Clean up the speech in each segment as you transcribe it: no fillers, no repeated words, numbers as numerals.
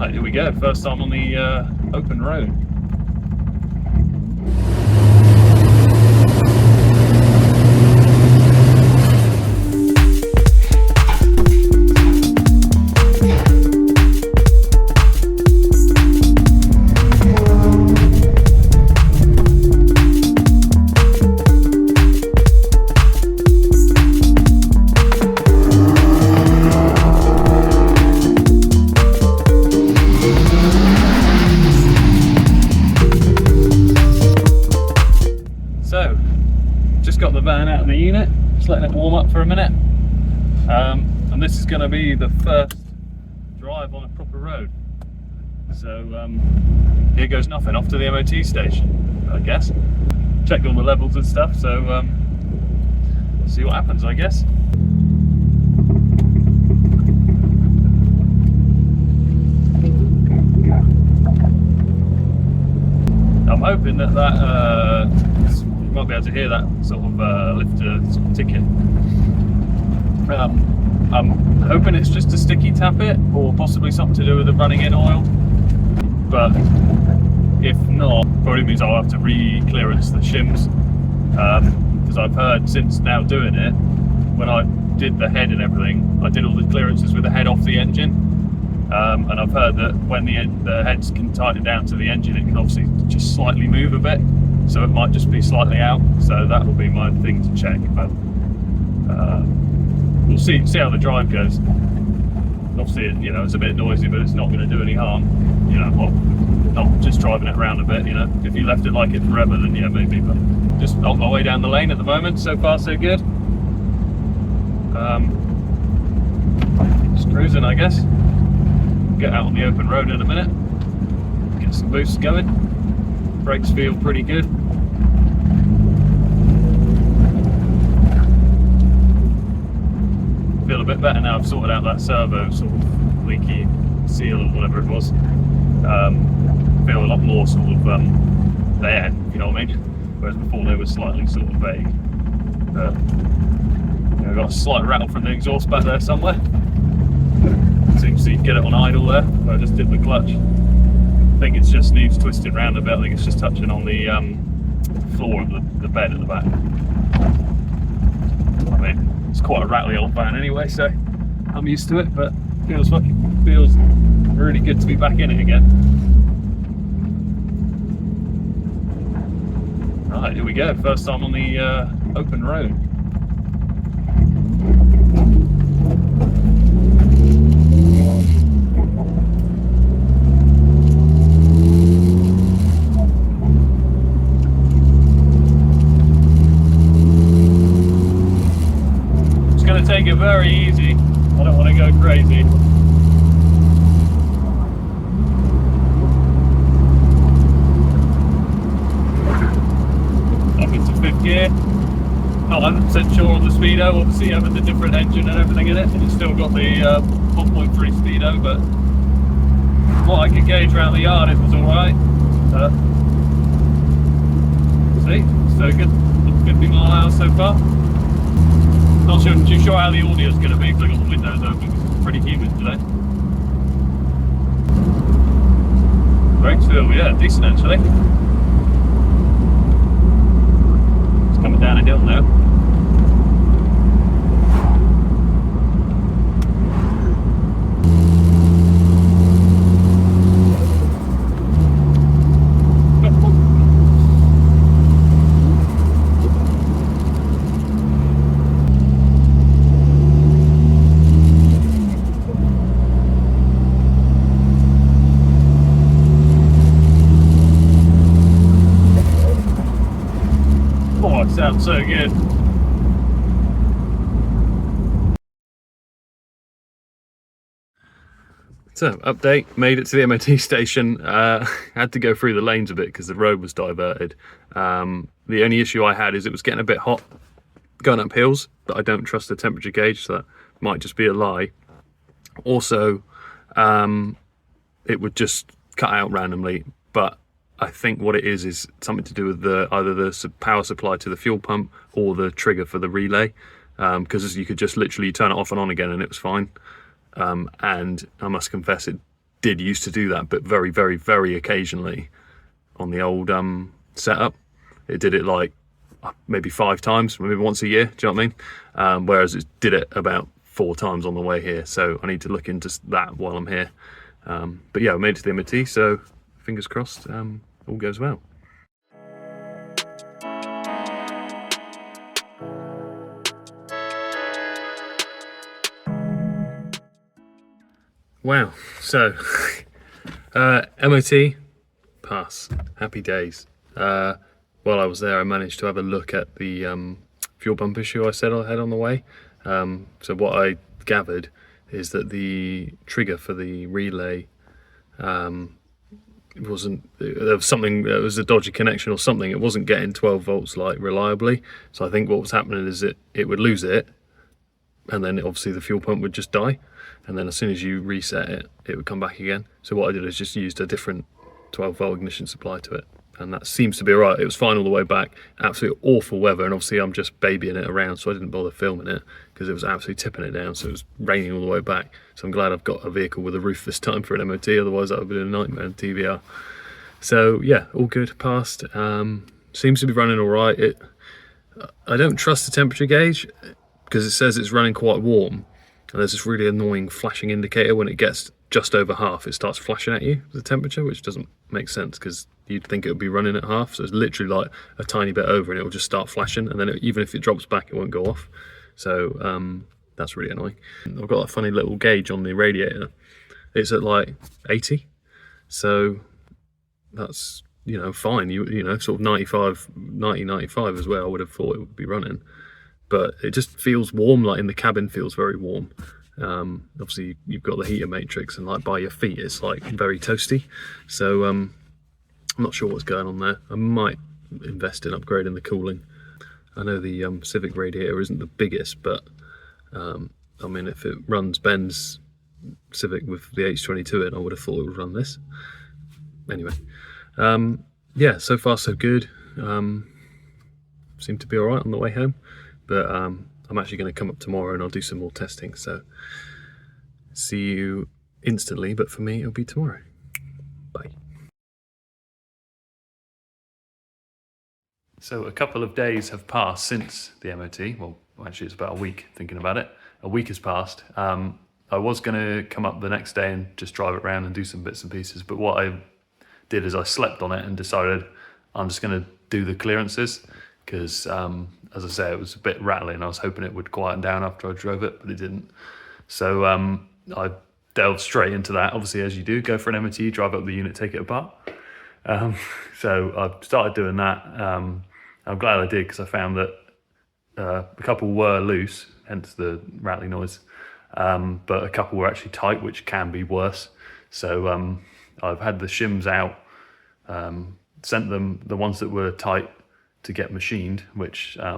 Right, here we go. First time on the open road. So, just got the van out of the unit, just letting it warm up for a minute. And this is going to be the first drive on a proper road. So here goes nothing, off to the MOT station, I guess. Checked all the levels and stuff, so see what happens, I guess. I'm hoping that you might be able to hear that sort of lifter sort of ticking. I'm hoping it's just a sticky tappet, or possibly something to do with the running in oil. But if not, probably means I'll have to re-clearance the shims. Because I've heard since now doing it, when I did the head and everything, I did all the clearances with the head off the engine. And I've heard that when the heads can tighten down to the engine, it can obviously just slightly move a bit. So it might just be slightly out. So that will be my thing to check. But we'll see how the drive goes. Obviously, it's a bit noisy, but it's not going to do any harm. Not just driving it around a bit. If you left it like it forever, then yeah, maybe. But just on my way down the lane at the moment. So far, so good. Just cruising, I guess. Get out on the open road in a minute. Get some boosts going. Brakes feel pretty good. Feel a bit better now I've sorted out that servo sort of leaky seal or whatever it was. Feel a lot more sort of there, if you know what I mean. Whereas before they were slightly sort of vague. I've got a slight rattle from the exhaust back there somewhere. Seems to get it on idle there. I just did the clutch. I think it just needs twisting around a bit. I think it's just touching on the floor of the bed at the back. I mean, it's quite a rattly old van anyway, so I'm used to it, but feels really good to be back in it again. Right, here we go. First time on the open road. Take it very easy. I don't want to go crazy. Up into fifth gear. Not 100% sure on the speedo. Obviously, having the different engine and everything in it, and it's still got the 1.3 speedo. But what I could gauge around the yard, it was all right. See, so good. 50 mph so far. Not too sure how the audio is going to be because I've got the windows open because it's pretty humid today. Brakes feel, yeah, decent actually. It's coming down a hill now. Sounds so good. So, update, made it to the MOT station. Had to go through the lanes a bit because the road was diverted. The only issue I had is it was getting a bit hot going up hills, but I don't trust the temperature gauge, so that might just be a lie. Also, it would just cut out randomly, but I think what it is something to do with either the power supply to the fuel pump or the trigger for the relay, because you could just literally turn it off and on again and it was fine. And I must confess, it did used to do that, but very, very, very occasionally on the old setup. It did it like maybe 5 times, maybe once a year, do you know what I mean? Whereas it did it about 4 times on the way here, so I need to look into that while I'm here. But yeah, I made it to the MOT, so fingers crossed, all goes well. Wow, so MOT, pass, happy days. While I was there, I managed to have a look at the fuel pump issue I said I had on the way. So what I gathered is that the trigger for the relay wasn't, there was something, it was a dodgy connection or something. It wasn't getting 12 volts like reliably. So I think what was happening is it would lose it, and then obviously the fuel pump would just die, and then as soon as you reset it, it would come back again. So what I did is just used a different 12 volt ignition supply to it, and that seems to be right. It was fine all the way back. Absolutely awful weather, and obviously I'm just babying it around, so I didn't bother filming it because it was absolutely tipping it down. So it was raining all the way back. So I'm glad I've got a vehicle with a roof this time for an MOT, otherwise that would have been a nightmare in TVR. So yeah, all good, passed. Seems to be running all right. I don't trust the temperature gauge because it says it's running quite warm, and there's this really annoying flashing indicator when it gets just over half. It starts flashing at you, the temperature, which doesn't make sense because you'd think it would be running at half. So it's literally like a tiny bit over and it will just start flashing, and then even if it drops back, it won't go off. So that's really annoying. I've got a funny little gauge on the radiator. It's at like 80, so that's, you know, fine. You know, sort of 95 is where I would have thought it would be running. But it just feels warm, like in the cabin feels very warm. Obviously you've got the heater matrix, and like by your feet it's like very toasty. So I'm not sure what's going on there. I might invest in upgrading the cooling. I know the Civic radiator isn't the biggest, but I mean, if it runs Ben's Civic with the H22 in, I would have thought it would run this. Anyway, yeah, so far so good. Seemed to be all right on the way home. But I'm actually going to come up tomorrow and I'll do some more testing. So see you instantly, but for me it'll be tomorrow. Bye. So a couple of days have passed since the MOT. Well, actually it's about a week, thinking about it. A week has passed. I was going to come up the next day and just drive it around and do some bits and pieces. But what I did is I slept on it and decided I'm just going to do the clearances because, as I say, it was a bit rattling. I was hoping it would quieten down after I drove it, but it didn't. So I delved straight into that. Obviously, as you do, go for an MOT, drive up the unit, take it apart. So I started doing that. I'm glad I did because I found that a couple were loose, hence the rattling noise. But a couple were actually tight, which can be worse. So I've had the shims out, sent them the ones that were tight to get machined, which I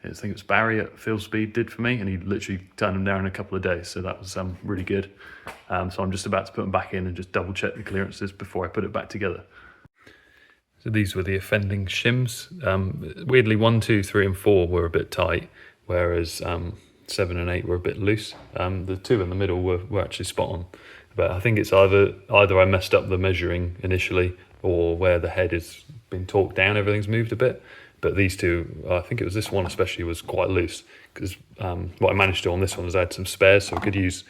think it was Barry at Field Speed did for me, and he literally turned them down in a couple of days, so that was really good. So I'm just about to put them back in and just double check the clearances before I put it back together. So these were the offending shims. Weirdly, 1, 2, 3 and 4 were a bit tight, whereas 7 and 8 were a bit loose. The 2 in the middle were actually spot on, but I think it's either I messed up the measuring initially, or where the head has been torqued down, everything's moved a bit. But these two, I think it was this one especially, was quite loose, because what I managed to do on this one was add some spares, so I could use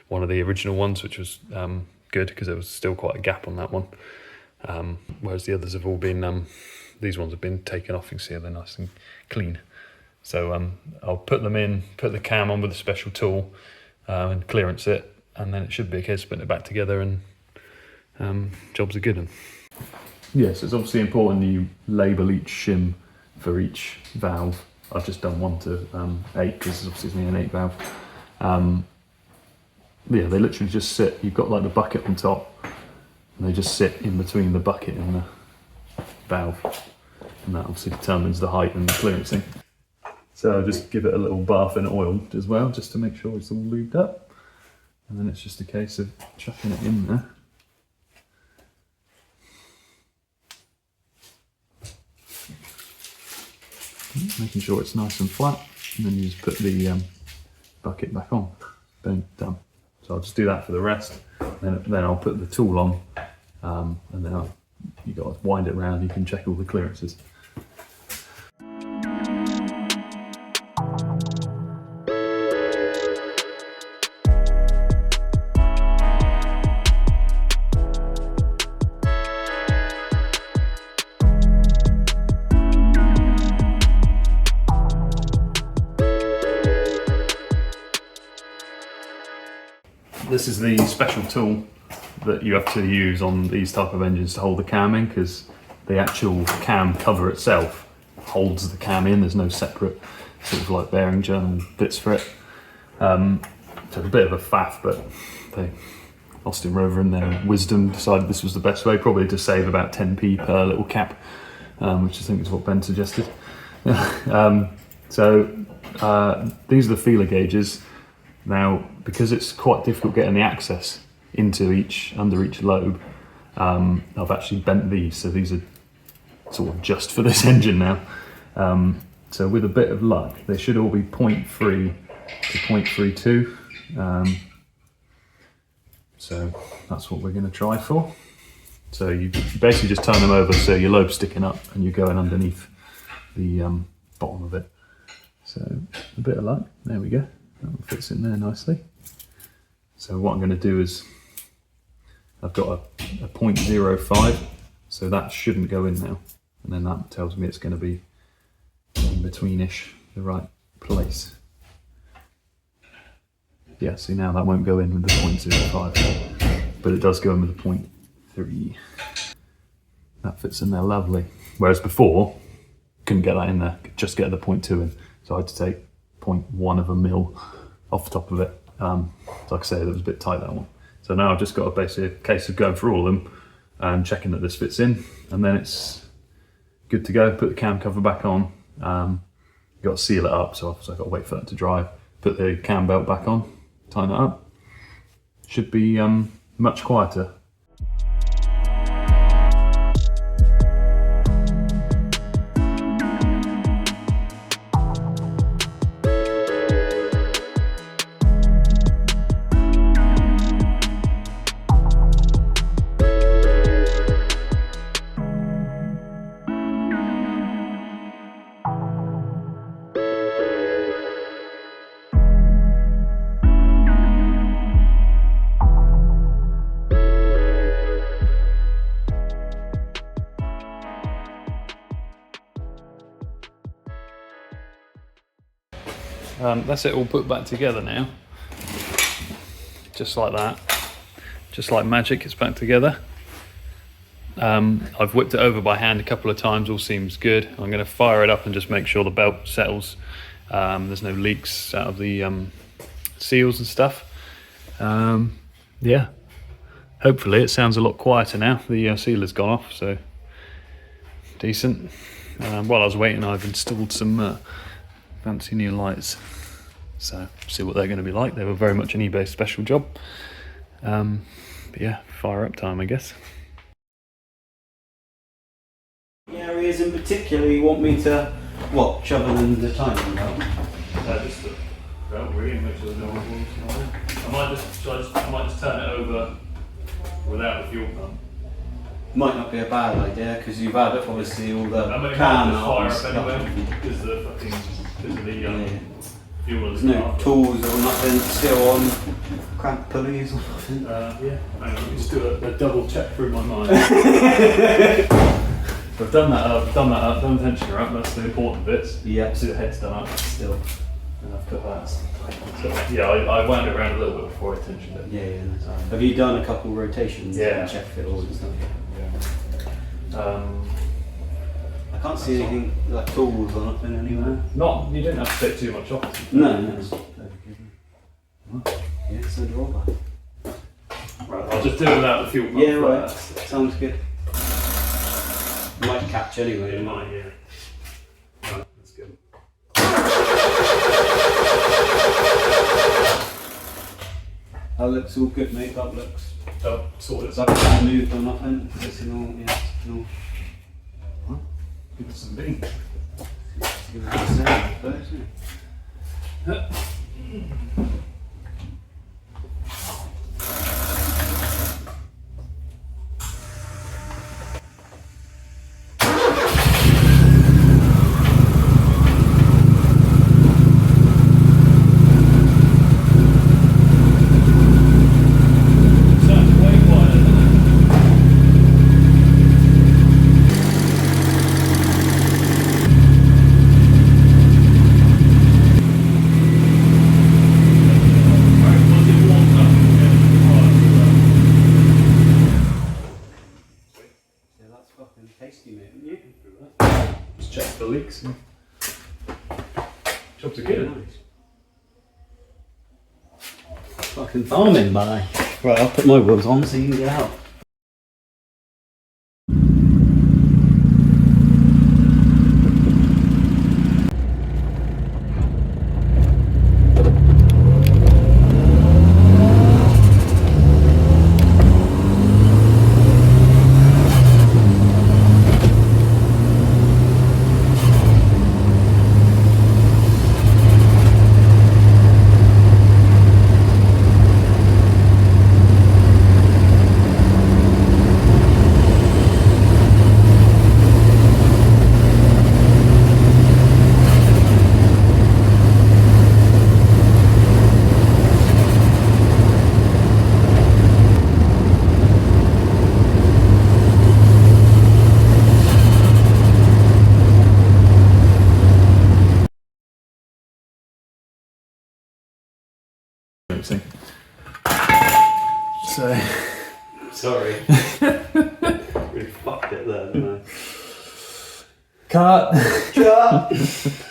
one of the original ones, which was good because there was still quite a gap on that one. Whereas the others have all been, these ones have been taken off. You can see they're nice and clean. So I'll put them in, put the cam on with a special tool and clearance it, and then it should be a case of putting it back together and jobs are good. And yes, it's obviously important that you label each shim for each valve. I've just done 1 to 8 because obviously it's only an 8 valve. Yeah, they literally just sit, you've got like the bucket on top, and they just sit in between the bucket and the valve, and that obviously determines the height and the clearancing. So I'll just give it a little bath in oil as well, just to make sure it's all lubed up, and then it's just a case of chucking it in there. Making sure it's nice and flat, and then you just put the bucket back on. Boom, done. So I'll just do that for the rest. Then I'll put the tool on, and then you got to wind it around. You can check all the clearances. This is the special tool that you have to use on these type of engines to hold the cam in, because the actual cam cover itself holds the cam in. There's no separate sort of like bearing journal bits for it. So it's a bit of a faff, but Austin Rover in their wisdom decided this was the best way, probably to save about 10p per little cap, which I think is what Ben suggested. These are the feeler gauges. Now, because it's quite difficult getting the access into under each lobe, I've actually bent these, so these are sort of just for this engine now. So with a bit of luck, they should all be 0.3 to 0.32. So that's what we're going to try for. So you basically just turn them over so your lobe's sticking up and you're going underneath the bottom of it. So a bit of luck, there we go. That one fits in there nicely. So what I'm going to do is, I've got a 0.05, so that shouldn't go in now. And then that tells me it's going to be in betweenish, the right place. Yeah, see now that won't go in with the 0.05, but it does go in with the 0.3. That fits in there lovely. Whereas before, couldn't get that in there, could just get the 0.2 in. So I had to take 0.1 of a mil off the top of it. Like I say, that was a bit tight, that one. So now I've just got basically a case of going through all of them and checking that this fits in, and then it's good to go. Put the cam cover back on. You've got to seal it up, so obviously I've got to wait for that to dry. Put the cam belt back on, tighten it up. Should be much quieter. That's it all put back together now, just like that, just like magic, it's back together. I've whipped it over by hand a couple of times, all seems good. I'm going to fire it up and just make sure the belt settles, there's no leaks out of the seals and stuff. Yeah, hopefully it sounds a lot quieter now. The sealer's gone off, so decent. While I was waiting, I've installed some fancy new lights, so see what they're going to be like. They were very much an eBay special job. But yeah, fire up time, I guess. Areas in particular you want me to watch other than the timing belt? Just the belt really, make sure there's no wobbles. I might just turn it over without the fuel pump. Might not be a bad idea, because you've had obviously all the can fire up anyway, because of the fuel. There's no tools or nothing still on crank pulleys or nothing. Yeah, hang on, let me just do a double check through my mind. I've done that up, done the tensioner up, that's the important bits. Yeah. See the head's done up still. And I've put that. So, yeah, I wound it around a little bit before I tensioned it. Yeah. Have you done a couple rotations? Yeah. To check if it all and stuff? Yeah. I can't see anything like tools or nothing anywhere. You didn't have to take too much off. No. Yeah, it's a drawback. Right, I'll just do it without the fuel pump. Yeah, right. Sounds good. Might catch anyway. It might, yeah. Right, that's good. That looks all good, mate. That looks. Sorted. That hasn't moved or nothing. It's all, yeah. No. What? Give us some beans. Give it a sound first, isn't it? fucking farming by. Right, I'll put my wheels on so you can get out. So, Sorry. Really fucked it there, didn't I? cut. Cut!